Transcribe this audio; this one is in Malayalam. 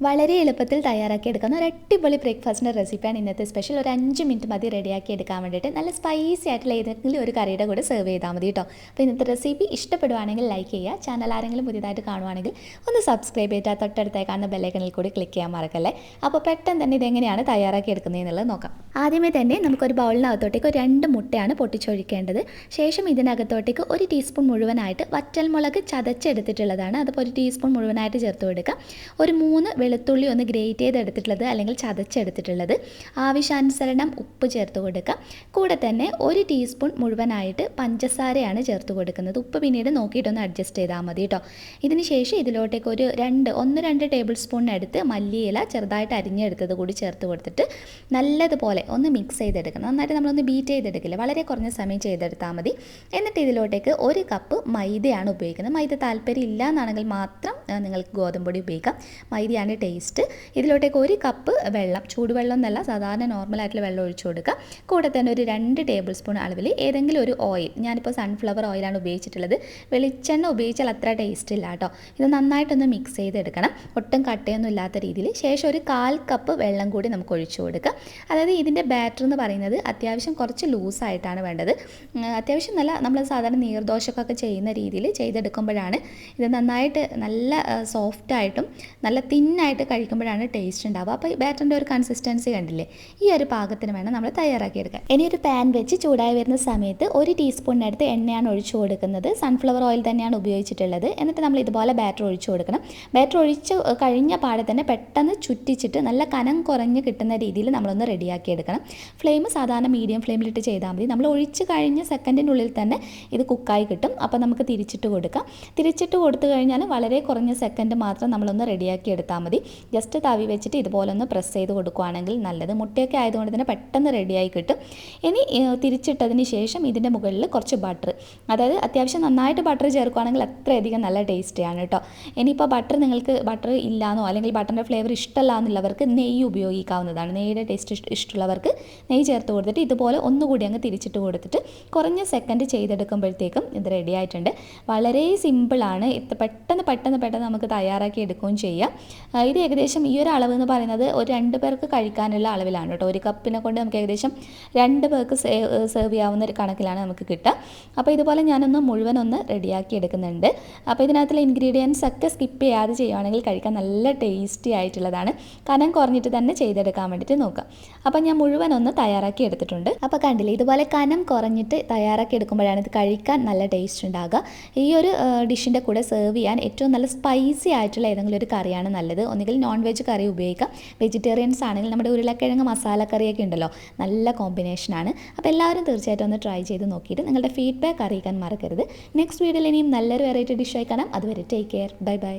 വളരെ എളുപ്പത്തിൽ തയ്യാറാക്കിയെടുക്കുന്ന ഒരു അടിപൊളി ബ്രേക്ക്ഫാസ്റ്റിൻ്റെ റെസിപ്പിയാണ് ഇന്നത്തെ സ്പെഷ്യൽ. ഒരു 5 മിനിറ്റ് മതി റെഡിയാക്കി എടുക്കാൻ വേണ്ടിയിട്ട്. നല്ല സ്പൈസി ആയിട്ടുള്ള ഏതെങ്കിലും ഒരു കറിയുടെ കൂടെ സെർവ് ചെയ്താൽ മതി കേട്ടോ. അപ്പോൾ ഇന്നത്തെ റെസിപ്പി ഇഷ്ടപ്പെടുവാണെങ്കിൽ ലൈക്ക് ചെയ്യുക. ചാനൽ ആരെങ്കിലും പുതിയതായിട്ട് കാണുവാണെങ്കിൽ ഒന്ന് സബ്സ്ക്രൈബ് ചെയ്താൽ തൊട്ടടുത്തായി കാണുന്ന ബെല്ലൈക്കണിൽ കൂടി ക്ലിക്ക് ചെയ്യാൻ മറക്കല്ലേ. അപ്പോൾ പെട്ടെന്ന് തന്നെ ഇതെങ്ങനെയാണ് തയ്യാറാക്കി എടുക്കുന്നതെന്നുള്ളത് നോക്കാം. ആദ്യമേ തന്നെ നമുക്കൊരു ബൗളിനകത്തോട്ടേക്ക് 2 മുട്ടയാണ് പൊട്ടിച്ചൊഴിക്കേണ്ടത്. ശേഷം ഇതിനകത്തോട്ടേക്ക് 1 ടീസ്പൂൺ മുഴുവനായിട്ട് വറ്റൽമുളക് ചതച്ചെടുത്തിട്ടുള്ളതാണ്. അതിപ്പോൾ 1 ടീസ്പൂൺ മുഴുവനായിട്ട് ചേർത്ത് കൊടുക്കുക. ഒരു 3 വെളുത്തുള്ളി ഒന്ന് ഗ്രേറ്റ് ചെയ്തെടുത്തിട്ടുള്ളത് അല്ലെങ്കിൽ ചതച്ചെടുത്തിട്ടുള്ളത്. ആവശ്യാനുസരണം ഉപ്പ് ചേർത്ത് കൊടുക്കുക. കൂടെ തന്നെ 1 ടീസ്പൂൺ മുഴുവനായിട്ട് പഞ്ചസാരയാണ് ചേർത്ത് കൊടുക്കുന്നത്. ഉപ്പ് പിന്നീട് നോക്കിയിട്ടൊന്ന് അഡ്ജസ്റ്റ് ചെയ്താൽ മതി കേട്ടോ. ഇതിന് ശേഷം ഇതിലോട്ടേക്ക് ഒരു 2 ടേബിൾ സ്പൂണിനടുത്ത് മല്ലിയില ചെറുതായിട്ട് അരിഞ്ഞെടുത്തത് കൂടി ചേർത്ത് കൊടുത്തിട്ട് നല്ലതുപോലെ ഒന്ന് മിക്സ് ചെയ്തെടുക്കണം. നന്നായിട്ട് നമ്മളൊന്ന് ബീറ്റ് ചെയ്തെടുക്കില്ല, വളരെ കുറഞ്ഞ സമയം ചെയ്തെടുത്താൽ മതി. എന്നിട്ട് ഇതിലോട്ടേക്ക് 1 കപ്പ് മൈദയാണ് ഉപയോഗിക്കുന്നത്. മൈദ താല്പര്യം ഇല്ല എന്നാണെങ്കിൽ മാത്രം നിങ്ങൾക്ക് ഗോതമ്പൊടി ഉപയോഗിക്കാം. മൈദയാണ് ടേസ്റ്റ്. ഇതിലോട്ടേക്ക് 1 കപ്പ് വെള്ളം, ചൂടുവെള്ളം എന്നല്ല, സാധാരണ നോർമലായിട്ടുള്ള വെള്ളം ഒഴിച്ചു കൊടുക്കുക. കൂടെ തന്നെ ഒരു 2 ടേബിൾ സ്പൂൺ അളവിൽ ഏതെങ്കിലും ഒരു ഓയിൽ, ഞാനിപ്പോൾ സൺഫ്ലവർ ഓയിലാണ് ഉപയോഗിച്ചിട്ടുള്ളത്. വെളിച്ചെണ്ണ ഉപയോഗിച്ചാൽ അത്ര ടേസ്റ്റ് ഇല്ല കേട്ടോ. ഇത് നന്നായിട്ടൊന്ന് മിക്സ് ചെയ്തെടുക്കണം, ഒട്ടും കട്ടയൊന്നും ഇല്ലാത്ത രീതിയിൽ. ശേഷം ഒരു 1/4 കപ്പ് വെള്ളം കൂടി നമുക്ക് ഒഴിച്ചു കൊടുക്കുക. അതായത് ഇതിൻ്റെ ബാറ്റർ എന്ന് പറയുന്നത് അത്യാവശ്യം കുറച്ച് ലൂസായിട്ടാണ് വേണ്ടത്. അത്യാവശ്യം നല്ല നമ്മൾ സാധാരണ നീർദോശക്കൊക്കെ ചെയ്യുന്ന രീതിയിൽ ചെയ്തെടുക്കുമ്പോഴാണ് ഇത് നന്നായിട്ട് നല്ല സോഫ്റ്റായിട്ടും നല്ല തിന്നായിട്ട് കഴിക്കുമ്പോഴാണ് ടേസ്റ്റ് ഉണ്ടാവുക. അപ്പോൾ ഈ ബാറ്ററിൻ്റെ ഒരു കൺസിസ്റ്റൻസി കണ്ടില്ലേ, ഈ ഒരു പാകത്തിന് വേണം നമ്മൾ തയ്യാറാക്കിയെടുക്കാൻ. ഇനി ഒരു പാൻ വെച്ച് ചൂടായി വരുന്ന സമയത്ത് 1 ടീസ്പൂണിനടുത്ത് എണ്ണയാണ് ഒഴിച്ചു കൊടുക്കുന്നത്. സൺഫ്ലവർ ഓയിൽ തന്നെയാണ് ഉപയോഗിച്ചിട്ടുള്ളത്. എന്നിട്ട് നമ്മൾ ഇതുപോലെ ബാറ്റർ ഒഴിച്ചു കൊടുക്കണം. ബാറ്റർ ഒഴിച്ച് കഴിഞ്ഞ പാടെ തന്നെ പെട്ടെന്ന് ചുറ്റിച്ചിട്ട് നല്ല കനം കുറഞ്ഞ് കിട്ടുന്ന രീതിയിൽ നമ്മളൊന്ന് റെഡിയാക്കി എടുക്കണം. ഫ്ലെയിം സാധാരണ മീഡിയം ഫ്ലെയിമിലിട്ട് ചെയ്താൽ മതി. നമ്മൾ ഒഴിച്ച് കഴിഞ്ഞ സെക്കൻഡിനുള്ളിൽ തന്നെ ഇത് കുക്കായി കിട്ടും. അപ്പോൾ നമുക്ക് തിരിച്ചിട്ട് കൊടുക്കാം. തിരിച്ചിട്ട് കൊടുത്തു കഴിഞ്ഞാൽ വളരെ കുറഞ്ഞ സെക്കൻഡ് മാത്രം നമ്മളൊന്ന് റെഡിയാക്കി എടുത്താൽ മതി. ജസ്റ്റ് തവി വെച്ചിട്ട് ഇതുപോലെ ഒന്ന് പ്രസ് ചെയ്ത് കൊടുക്കുകയാണെങ്കിൽ നല്ലത്. മുട്ടയൊക്കെ ആയതുകൊണ്ട് തന്നെ പെട്ടെന്ന് റെഡിയായി കിട്ടും. ഇനി തിരിച്ചിട്ടതിന് ശേഷം ഇതിൻ്റെ മുകളിൽ കുറച്ച് ബട്ടർ, അതായത് അത്യാവശ്യം നന്നായിട്ട് ബട്ടർ ചേർക്കുകയാണെങ്കിൽ അത്രയധികം നല്ല ടേസ്റ്റിയാണ് കേട്ടോ. ഇനിയിപ്പോൾ നിങ്ങൾക്ക് ബട്ടർ ഇല്ലാന്നോ അല്ലെങ്കിൽ ബട്ടറിൻ്റെ ഫ്ലേവർ ഇഷ്ടമല്ല എന്നുള്ളവർക്ക് നെയ്യ് ഉപയോഗിക്കാവുന്നതാണ്. നെയ്യുടെ ടേസ്റ്റ് ഇഷ്ടമുള്ളവർക്ക് നെയ്യ് ചേർത്ത് കൊടുത്തിട്ട് ഇതുപോലെ ഒന്നുകൂടി അങ്ങ് തിരിച്ചിട്ട് കൊടുത്തിട്ട് കുറഞ്ഞ സെക്കൻഡ് ചെയ്തെടുക്കുമ്പോഴത്തേക്കും ഇത് റെഡി ആയിട്ടുണ്ട്. വളരെ സിമ്പിളാണ്. പെട്ടെന്ന് നമുക്ക് തയ്യാറാക്കി എടുക്കുകയും ചെയ്യാം. ഇത് ഏകദേശം ഈ ഒരു അളവ് എന്ന് പറയുന്നത് ഒരു 2 പേർക്ക് കഴിക്കാനുള്ള അളവിലാണ് കേട്ടോ. 1 കപ്പിനെ കൊണ്ട് നമുക്ക് ഏകദേശം 2 പേർക്ക് സെർവ് ചെയ്യാവുന്ന ഒരു കണക്കിലാണ് നമുക്ക് കിട്ടുക. അപ്പോൾ ഇതുപോലെ ഞാനൊന്ന് മുഴുവനൊന്ന് റെഡിയാക്കി എടുക്കുന്നുണ്ട്. അപ്പോൾ ഇതിനകത്തുള്ള ഇൻഗ്രീഡിയൻസ് ഒക്കെ സ്കിപ്പ് ചെയ്യാതെ ചെയ്യുകയാണെങ്കിൽ കഴിക്കാൻ നല്ല ടേസ്റ്റി ആയിട്ടുള്ളതാണ്. കനം കുറഞ്ഞിട്ട് തന്നെ ചെയ്തെടുക്കാൻ വേണ്ടിയിട്ട് നോക്കാം. അപ്പോൾ ഞാൻ മുഴുവനൊന്ന് തയ്യാറാക്കി എടുത്തിട്ടുണ്ട്. അപ്പോൾ കണ്ടില്ലേ, ഇതുപോലെ കനം കുറഞ്ഞിട്ട് തയ്യാറാക്കി എടുക്കുമ്പോഴാണ് ഇത് കഴിക്കാൻ നല്ല ടേസ്റ്റ് ഉണ്ടാകുക. ഈ ഒരു ഡിഷിൻ്റെ കൂടെ സെർവ് ചെയ്യാൻ ഏറ്റവും നല്ല സ്പൈസി ആയിട്ടുള്ള ഏതെങ്കിലും ഒരു കറിയാണ് നല്ലത്. ഒന്നുകിൽ നോൺ വെജ് കറി ഉപയോഗിക്കാം. വെജിറ്റേറിയൻസ് ആണെങ്കിൽ നമ്മുടെ ഉരുളക്കിഴങ്ങ് മസാല കറിയൊക്കെ ഉണ്ടല്ലോ, നല്ല കോമ്പിനേഷനാണ്. അപ്പോൾ എല്ലാവരും തീർച്ചയായിട്ടും ഒന്ന് ട്രൈ ചെയ്ത് നോക്കിയിട്ട് നിങ്ങളുടെ ഫീഡ്ബാക്ക് അറിയിക്കാൻ മറക്കരുത്. നെക്സ്റ്റ് വീഡിയോയിൽ ഇനിയും നല്ലൊരു വെറൈറ്റി ഡിഷായി കാണാം. അതുവരെ ടേക്ക് കെയർ, ബൈ ബൈ.